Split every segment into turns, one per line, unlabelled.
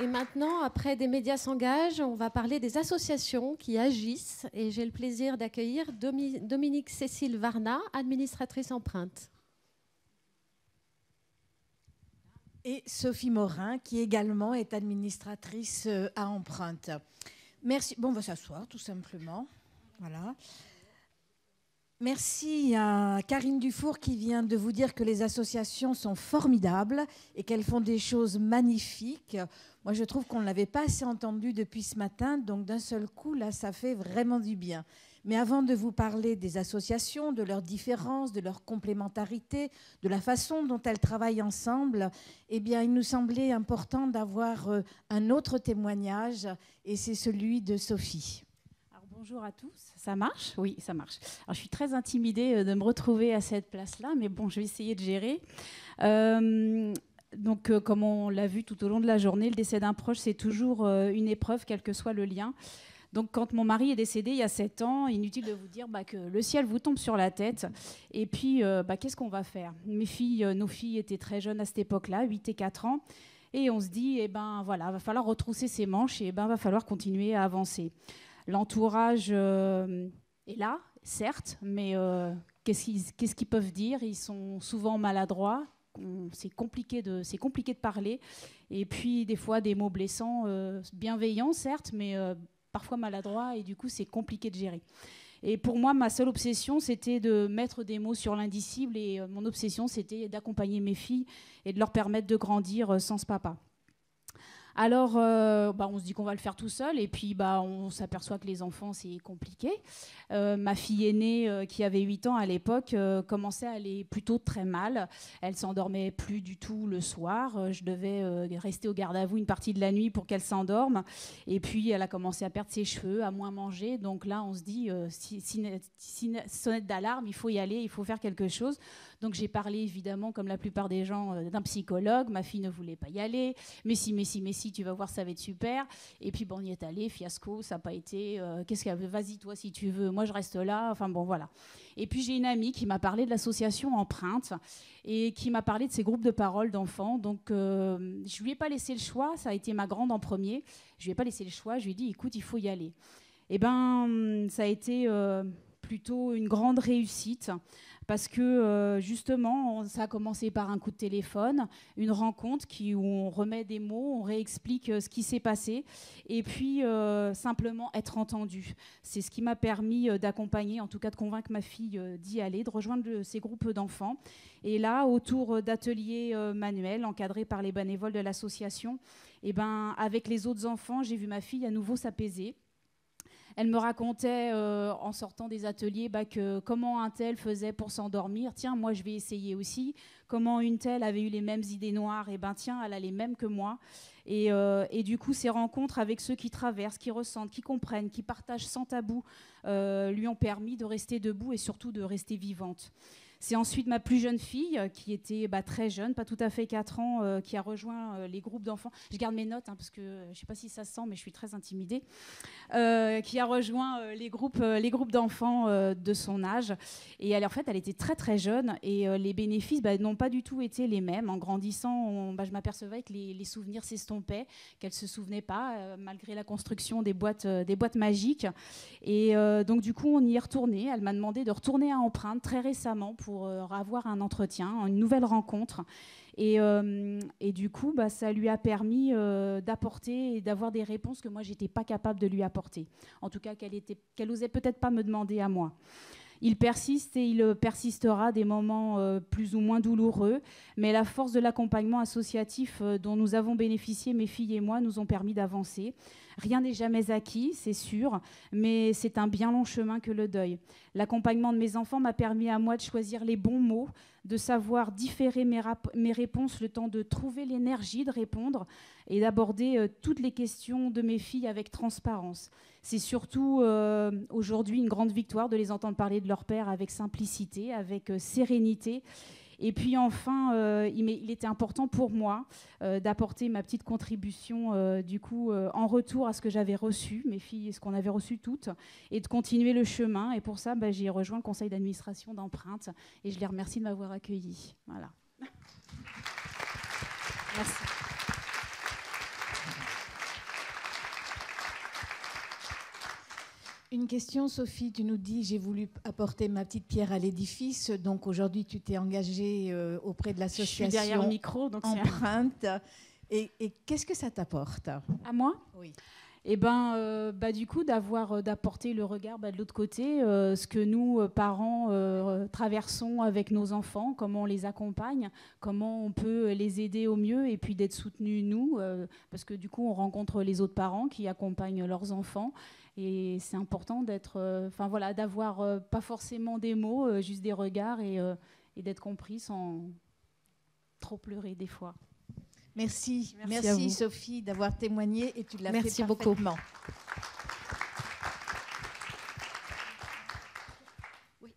Et maintenant, après Des médias s'engagent, on va parler des associations qui agissent. Et j'ai le plaisir d'accueillir Dominique Cécile Varna, administratrice Empreinte.
Et Sophie Morin, qui également est administratrice à Empreinte. Merci. Bon, on va s'asseoir, tout simplement. Voilà. Merci à Karine Dufour qui vient de vous dire que les associations sont formidables et qu'elles font des choses magnifiques. Moi, je trouve qu'on ne l'avait pas assez entendu depuis ce matin, donc d'un seul coup, là, ça fait vraiment du bien. Mais avant de vous parler des associations, de leurs différences, de leur complémentarité, de la façon dont elles travaillent ensemble, eh bien, il nous semblait important d'avoir un autre témoignage, et c'est celui de Sophie.
Bonjour à tous, ça marche? Oui, ça marche. Alors, je suis très intimidée de me retrouver à cette place-là, mais bon, je vais essayer de gérer. Donc, comme on l'a vu tout au long de la journée, le décès d'un proche, c'est toujours une épreuve, quel que soit le lien. Donc, quand mon mari est décédé il y a 7 ans, inutile de vous dire que le ciel vous tombe sur la tête. Et puis, qu'est-ce qu'on va faire? Nos filles étaient très jeunes à cette époque-là, 8 et 4 ans. Et on se dit, voilà, va falloir retrousser ses manches et va falloir continuer à avancer. L'entourage est là, certes, mais qu'est-ce qu'ils peuvent dire? Ils sont souvent maladroits, c'est compliqué de parler. Et puis, des fois, des mots blessants, bienveillants, certes, mais parfois maladroits, et du coup, c'est compliqué de gérer. Et pour moi, ma seule obsession, c'était de mettre des mots sur l'indicible, et mon obsession, c'était d'accompagner mes filles et de leur permettre de grandir sans ce papa. Alors, on se dit qu'on va le faire tout seul, et puis on s'aperçoit que les enfants, c'est compliqué. Ma fille aînée, qui avait 8 ans à l'époque, commençait à aller plutôt très mal. Elle s'endormait plus du tout le soir. Je devais rester au garde à vous une partie de la nuit pour qu'elle s'endorme. Et puis, elle a commencé à perdre ses cheveux, à moins manger. Donc là, on se dit, sonnette d'alarme, il faut y aller, il faut faire quelque chose. Donc j'ai parlé évidemment, comme la plupart des gens, d'un psychologue. Ma fille ne voulait pas y aller. Mais si, tu vas voir, ça va être super. Et puis on y est allé, fiasco, ça n'a pas été. Qu'est-ce qu'il y avait? Vas-y toi si tu veux, moi je reste là. Enfin bon, voilà. Et puis j'ai une amie qui m'a parlé de l'association Empreinte et qui m'a parlé de ces groupes de parole d'enfants. Donc je lui ai pas laissé le choix. Ça a été ma grande en premier. Je lui ai pas laissé le choix. Je lui ai dit, écoute, il faut y aller. Et ça a été plutôt une grande réussite. Parce que justement, ça a commencé par un coup de téléphone, une rencontre où on remet des mots, on réexplique ce qui s'est passé, et puis simplement être entendu. C'est ce qui m'a permis d'accompagner, en tout cas de convaincre ma fille d'y aller, de rejoindre ces groupes d'enfants. Et là, autour d'ateliers manuels encadrés par les bénévoles de l'association, avec les autres enfants, j'ai vu ma fille à nouveau s'apaiser. Elle me racontait en sortant des ateliers comment un tel faisait pour s'endormir. Tiens, moi je vais essayer aussi. Comment une telle avait eu les mêmes idées noires. Et tiens, elle a les mêmes que moi. Et du coup, ces rencontres avec ceux qui traversent, qui ressentent, qui comprennent, qui partagent sans tabou, lui ont permis de rester debout et surtout de rester vivante. C'est ensuite ma plus jeune fille, qui était très jeune, pas tout à fait 4 ans, qui a rejoint les groupes d'enfants. Je garde mes notes, parce que je ne sais pas si ça se sent, mais je suis très intimidée. Qui a rejoint les groupes d'enfants de son âge. Et elle était très très jeune, et les bénéfices n'ont pas du tout été les mêmes. En grandissant, je m'apercevais que les souvenirs s'estompaient, qu'elle ne se souvenait pas, malgré la construction des boîtes magiques. Et donc du coup, on y est retourné. Elle m'a demandé de retourner à Empreinte très récemment pour avoir un entretien, une nouvelle rencontre. Et du coup, ça lui a permis d'apporter et d'avoir des réponses que moi, je n'étais pas capable de lui apporter. En tout cas, qu'elle osait peut-être pas me demander à moi. Il persiste et il persistera des moments plus ou moins douloureux, mais la force de l'accompagnement associatif dont nous avons bénéficié, mes filles et moi, nous ont permis d'avancer. Rien n'est jamais acquis, c'est sûr, mais c'est un bien long chemin que le deuil. L'accompagnement de mes enfants m'a permis à moi de choisir les bons mots, de savoir différer mes réponses, le temps de trouver l'énergie de répondre et d'aborder toutes les questions de mes filles avec transparence. C'est surtout aujourd'hui une grande victoire de les entendre parler de leur père avec simplicité, avec sérénité. Et puis enfin, il était important pour moi d'apporter ma petite contribution en retour à ce que j'avais reçu, mes filles, ce qu'on avait reçu toutes, et de continuer le chemin. Et pour ça, j'ai rejoint le conseil d'administration d'Empreinte et je les remercie de m'avoir accueillie. Voilà. Merci.
Une question, Sophie, tu nous dis, j'ai voulu apporter ma petite pierre à l'édifice, donc aujourd'hui tu t'es engagée auprès de l'association
derrière le micro, donc
Empreinte. Et qu'est-ce que ça t'apporte?
À moi?
Oui.
Et du coup, d'apporter le regard de l'autre côté, ce que nous, parents, traversons avec nos enfants, comment on les accompagne, comment on peut les aider au mieux, et puis d'être soutenus, nous, parce que du coup, on rencontre les autres parents qui accompagnent leurs enfants. Et c'est important d'avoir pas forcément des mots, juste des regards, et d'être compris sans trop pleurer des fois.
Merci Sophie d'avoir témoigné et tu l'as fait parfaitement.
Beaucoup.
Oui.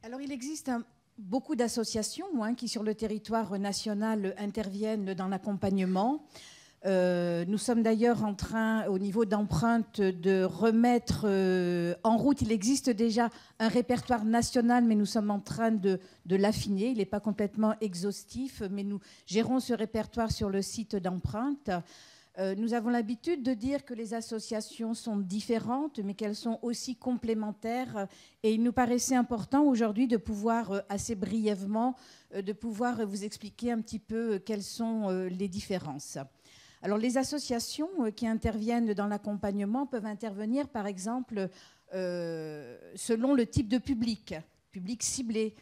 Alors il existe beaucoup d'associations qui sur le territoire national interviennent dans l'accompagnement. Nous sommes d'ailleurs en train, au niveau d'Empreinte, de remettre en route. Il existe déjà un répertoire national, mais nous sommes en train de l'affiner. Il n'est pas complètement exhaustif, mais nous gérons ce répertoire sur le site d'Empreinte. Nous avons l'habitude de dire que les associations sont différentes, mais qu'elles sont aussi complémentaires. Et il nous paraissait important aujourd'hui de pouvoir, assez brièvement, de pouvoir vous expliquer un petit peu quelles sont les différences. Alors, les associations qui interviennent dans l'accompagnement peuvent intervenir, par exemple, selon le type de public ciblé.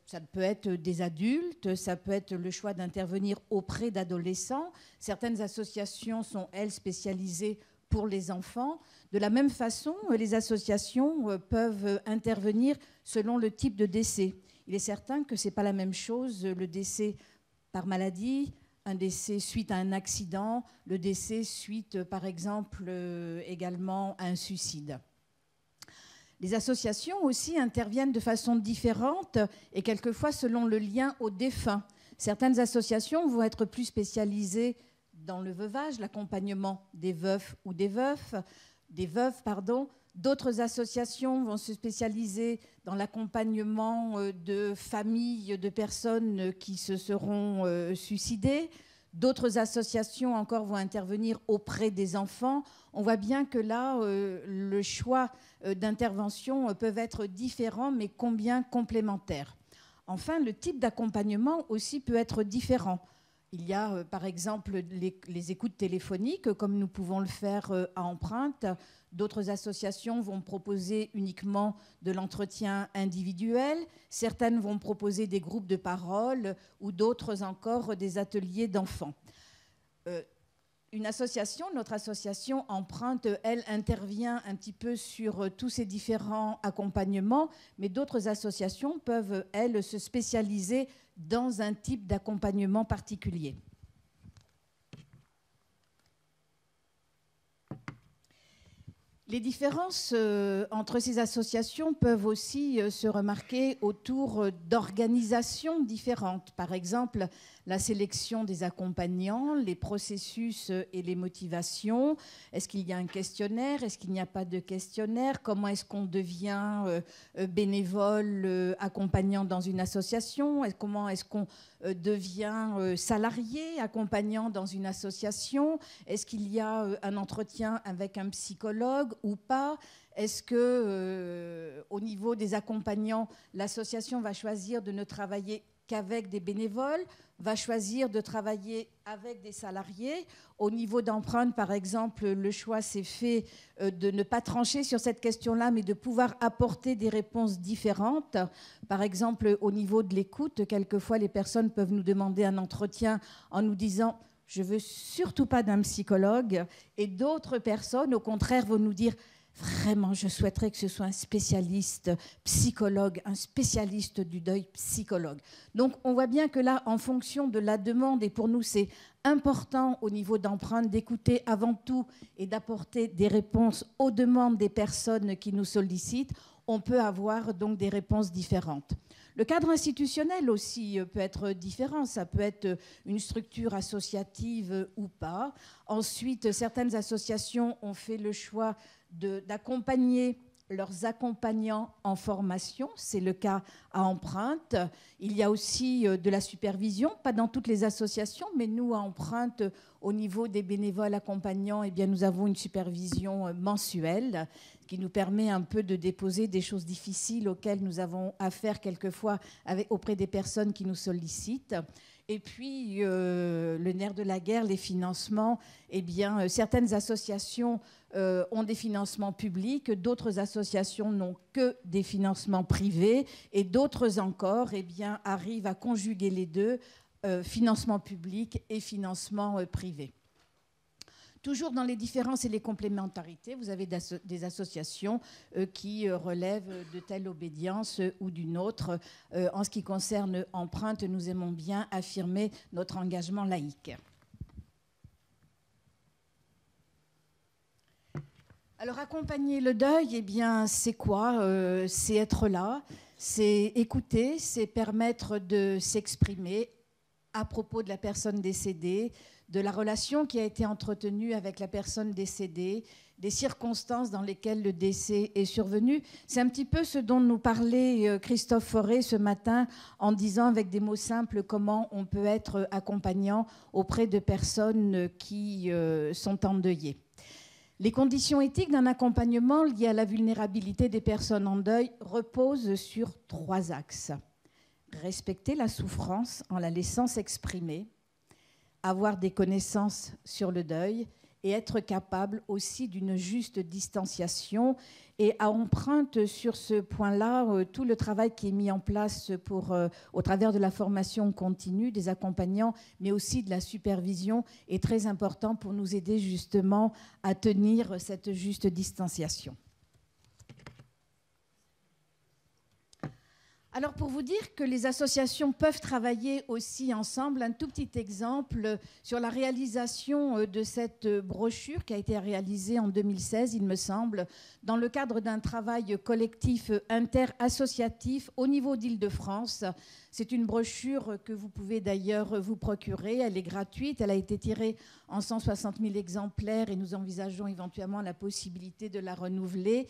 Ça peut être des adultes, ça peut être le choix d'intervenir auprès d'adolescents. Certaines associations sont, elles, spécialisées pour les enfants. De la même façon, les associations peuvent intervenir selon le type de décès. Il est certain que ce n'est pas la même chose, le décès par maladie, un décès suite à un accident, le décès suite, par exemple, également à un suicide. Les associations aussi interviennent de façon différente et quelquefois selon le lien au défunt. Certaines associations vont être plus spécialisées dans le veuvage, l'accompagnement des veufs ou des veuves. D'autres associations vont se spécialiser dans l'accompagnement de familles de personnes qui se seront suicidées. D'autres associations encore vont intervenir auprès des enfants. On voit bien que là, le choix d'intervention peuvent être différents, mais combien complémentaires. Enfin, le type d'accompagnement aussi peut être différent. Il y a, par exemple, les écoutes téléphoniques, comme nous pouvons le faire à Empreinte. D'autres associations vont proposer uniquement de l'entretien individuel. Certaines vont proposer des groupes de parole ou d'autres encore des ateliers d'enfants. Une association, notre association Empreinte, elle intervient un petit peu sur tous ces différents accompagnements, mais d'autres associations peuvent, elles, se spécialiser dans un type d'accompagnement particulier. Les différences entre ces associations peuvent aussi se remarquer autour d'organisations différentes. Par exemple, la sélection des accompagnants, les processus et les motivations. Est-ce qu'il y a un questionnaire? Est-ce qu'il n'y a pas de questionnaire? Comment est-ce qu'on devient bénévole accompagnant dans une association? Comment est-ce qu'on devient salarié accompagnant dans une association? Est-ce qu'il y a un entretien avec un psychologue ou pas? Est-ce que, au niveau des accompagnants, l'association va choisir de ne travailler qu'avec des bénévoles, va choisir de travailler avec des salariés? Au niveau d'Empreinte, par exemple, le choix s'est fait de ne pas trancher sur cette question-là, mais de pouvoir apporter des réponses différentes. Par exemple, au niveau de l'écoute, quelquefois, les personnes peuvent nous demander un entretien en nous disant « je ne veux surtout pas d'un psychologue ». Et d'autres personnes, au contraire, vont nous dire « vraiment, je souhaiterais que ce soit un spécialiste psychologue, un spécialiste du deuil psychologue ». Donc, on voit bien que là, en fonction de la demande, et pour nous, c'est important au niveau d'Empreinte d'écouter avant tout et d'apporter des réponses aux demandes des personnes qui nous sollicitent, on peut avoir donc des réponses différentes. Le cadre institutionnel aussi peut être différent. Ça peut être une structure associative ou pas. Ensuite, certaines associations ont fait le choix d'accompagner leurs accompagnants en formation. C'est le cas à Empreinte. Il y a aussi de la supervision, pas dans toutes les associations, mais nous, à Empreinte, au niveau des bénévoles accompagnants, eh bien, nous avons une supervision mensuelle qui nous permet un peu de déposer des choses difficiles auxquelles nous avons affaire quelquefois auprès des personnes qui nous sollicitent. Et puis, le nerf de la guerre, les financements, eh bien, certaines associations ont des financements publics, d'autres associations n'ont que des financements privés, et d'autres encore eh bien, arrivent à conjuguer les deux, financement public et financement privé. Toujours dans les différences et les complémentarités, vous avez des associations qui relèvent de telle obédience ou d'une autre. En ce qui concerne Empreinte, nous aimons bien affirmer notre engagement laïque. Alors, accompagner le deuil, eh bien, c'est quoi ? C'est être là, c'est écouter, c'est permettre de s'exprimer à propos de la personne décédée, de la relation qui a été entretenue avec la personne décédée, des circonstances dans lesquelles le décès est survenu. C'est un petit peu ce dont nous parlait Christophe Fauré ce matin en disant avec des mots simples comment on peut être accompagnant auprès de personnes qui sont endeuillées. Les conditions éthiques d'un accompagnement lié à la vulnérabilité des personnes en deuil reposent sur 3 axes. Respecter la souffrance en la laissant s'exprimer, avoir des connaissances sur le deuil et être capable aussi d'une juste distanciation. Et à Empreinte, sur ce point-là, tout le travail qui est mis en place au travers de la formation continue des accompagnants, mais aussi de la supervision, est très important pour nous aider justement à tenir cette juste distanciation. Alors, pour vous dire que les associations peuvent travailler aussi ensemble, un tout petit exemple sur la réalisation de cette brochure qui a été réalisée en 2016, il me semble, dans le cadre d'un travail collectif interassociatif au niveau d'Île-de-France. C'est une brochure que vous pouvez d'ailleurs vous procurer. Elle est gratuite. Elle a été tirée en 160 000 exemplaires et nous envisageons éventuellement la possibilité de la renouveler.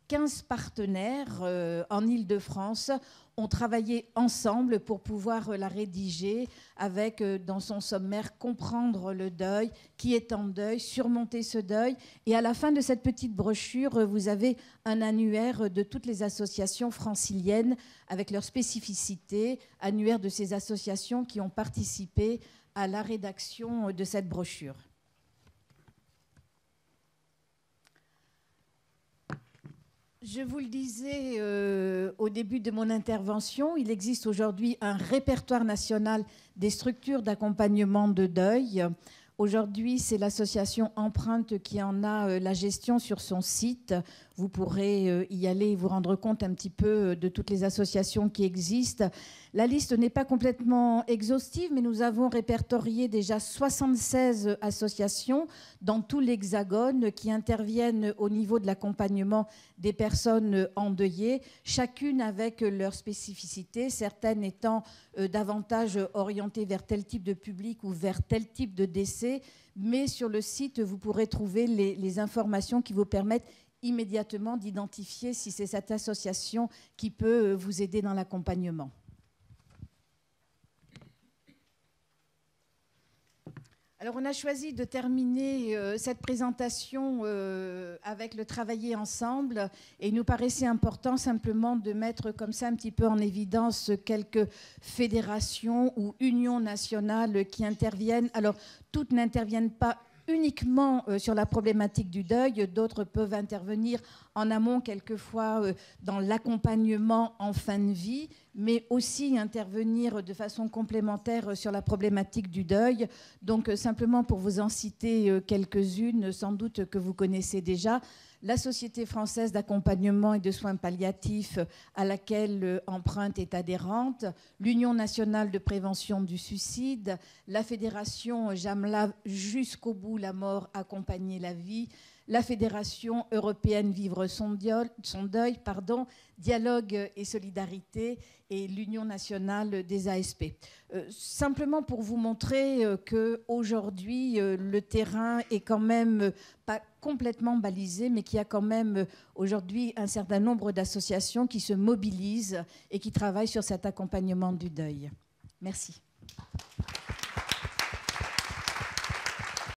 15 partenaires en Île-de-France ont travaillé ensemble pour pouvoir la rédiger avec, dans son sommaire, comprendre le deuil, qui est en deuil, surmonter ce deuil. Et à la fin de cette petite brochure, vous avez un annuaire de toutes les associations franciliennes avec leurs spécificités, annuaire de ces associations qui ont participé à la rédaction de cette brochure. Je vous le disais au début de mon intervention, il existe aujourd'hui un répertoire national des structures d'accompagnement de deuil. Aujourd'hui, c'est l'association Empreinte qui en a la gestion sur son site. Vous pourrez y aller et vous rendre compte un petit peu de toutes les associations qui existent. La liste n'est pas complètement exhaustive, mais nous avons répertorié déjà 76 associations dans tout l'Hexagone qui interviennent au niveau de l'accompagnement des personnes endeuillées, chacune avec leur spécificité, certaines étant davantage orientées vers tel type de public ou vers tel type de décès. Mais sur le site, vous pourrez trouver les informations qui vous permettent immédiatement d'identifier si c'est cette association qui peut vous aider dans l'accompagnement. Alors, on a choisi de terminer cette présentation avec le travailler ensemble et il nous paraissait important simplement de mettre comme ça un petit peu en évidence quelques fédérations ou unions nationales qui interviennent. Alors, toutes n'interviennent pas uniquement sur la problématique du deuil, d'autres peuvent intervenir en amont quelquefois dans l'accompagnement en fin de vie, mais aussi intervenir de façon complémentaire sur la problématique du deuil. Donc simplement pour vous en citer quelques-unes, sans doute que vous connaissez déjà, la Société française d'accompagnement et de soins palliatifs à laquelle Empreinte est adhérente, l'Union nationale de prévention du suicide, la Fédération Jamla jusqu'au bout la mort, accompagner la vie, la Fédération européenne Vivre son deuil, Dialogue et Solidarité et l'Union nationale des ASP. Simplement pour vous montrer qu'aujourd'hui, le terrain est quand même pas complètement balisé, mais qu'il y a quand même aujourd'hui un certain nombre d'associations qui se mobilisent et qui travaillent sur cet accompagnement du deuil. Merci.